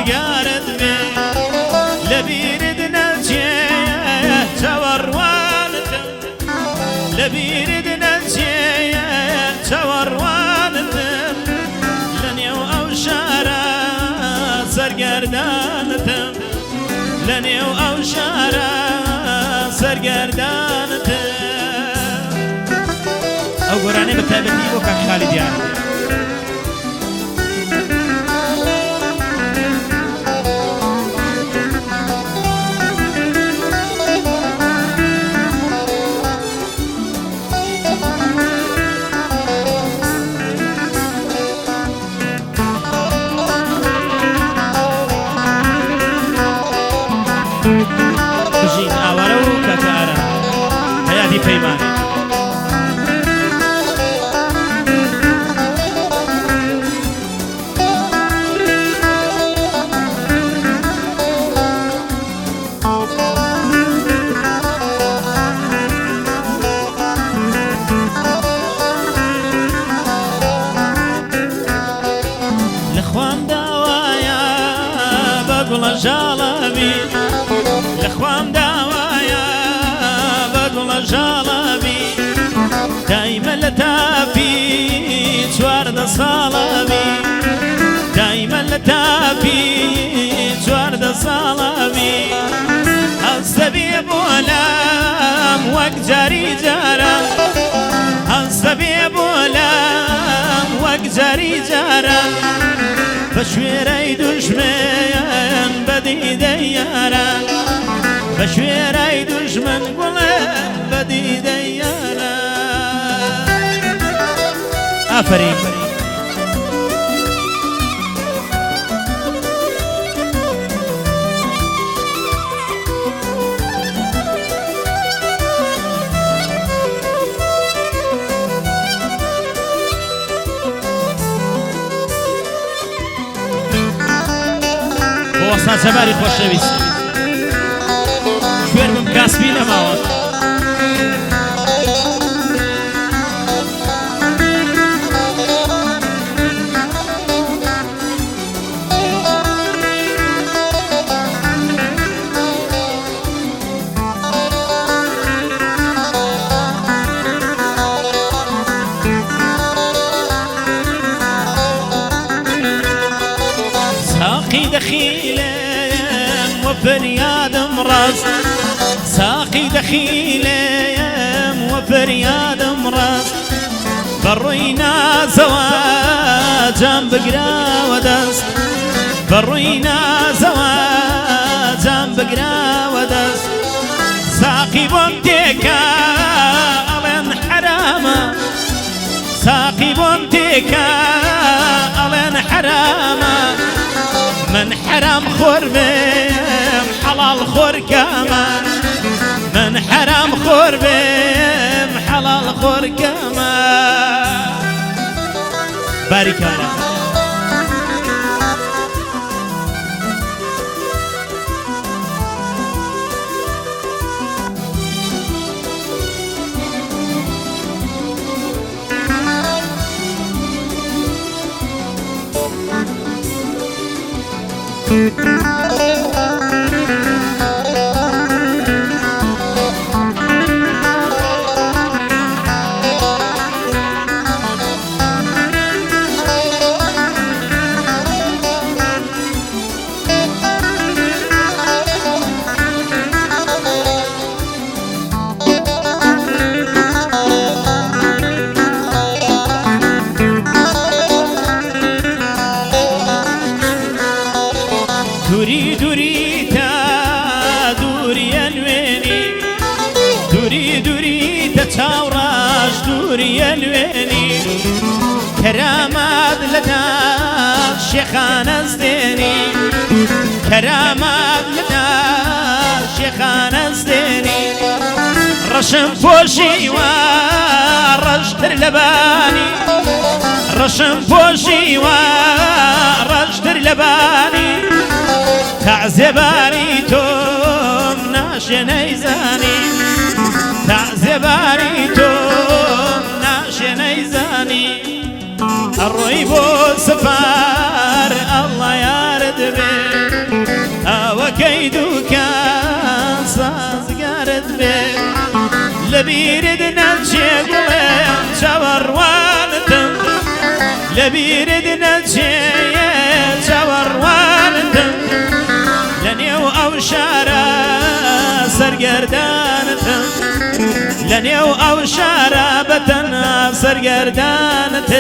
ڕزگارت بێ لەبیرت نەچێ چاوەڕوانتم لەبیرت نەچێ چاوەڕوانتم لە نێو ئەو شارە سەرگەردانتم لە نێو ئەو شارە سەرگەردانتم ئەو گۆرانێ بە تایبەتی بۆ کاک خالی دیار بژین ئاوارە و کاکارە حەیاتی پەیمانێ لەخوام داوایە بە گوڵە ژاڵەبی لەخوام داوایە بە گوڵە ژاڵەبی دایمە لە تاپی چواردە ساڵەبی دایمە لە تاپی چواردە ساڵەبی هەستە بێ بۆ لام وەک جاری جارە هەستە بێ بۆ لام وەک جاری جارە بە شوێرەی دوژمن بەدیدەی یاران بە شوێرەی دوژمن گوڵێن بەدیدەی یاران ئافەرین وەستا جەباری خۆشەویست کوێر بم کاسبی نەماوە ساقی دەخیلێم وە فەریادم ڕاست ساقی دەخیلێم وە فەریادم ڕاست بەڕووی نازەوە جام بگراوە دەست بەڕووی نازەوە جام بگراوە دەست ساقی بۆم تێکە ئەڵێن حرامە ساقی بۆم تێکە ئەڵێن حرامە من حرام خور بم حلال خور كمان من حرام خور بم حلال خور كمان بارك الله دوری دوری تا دوری الوێنی دوری دوری تا چاوڕاش دوری الوێنی کەرامات لەدا شێخانەز دێنی کەرامات لەدا شێخانەز دێنی ڕەشم پۆشیوە ڕەشتر لەبانی ڕەشم پۆشیوە ڕەشتر لەبانی تعزێباری تۆم ناشێ نەیزانی تعزێباری تۆم ناشێ نەیزانی ئەڕۆی بۆ سەفار ئەڵڵا یارت بێ چاوەڕوانتم لەبیرت نەچێیە چاوەڕوانتم لە نێو ئەو شارە سەرگەردانتم لە نێو ئەو شارە بەتەنها سەرگەردانتم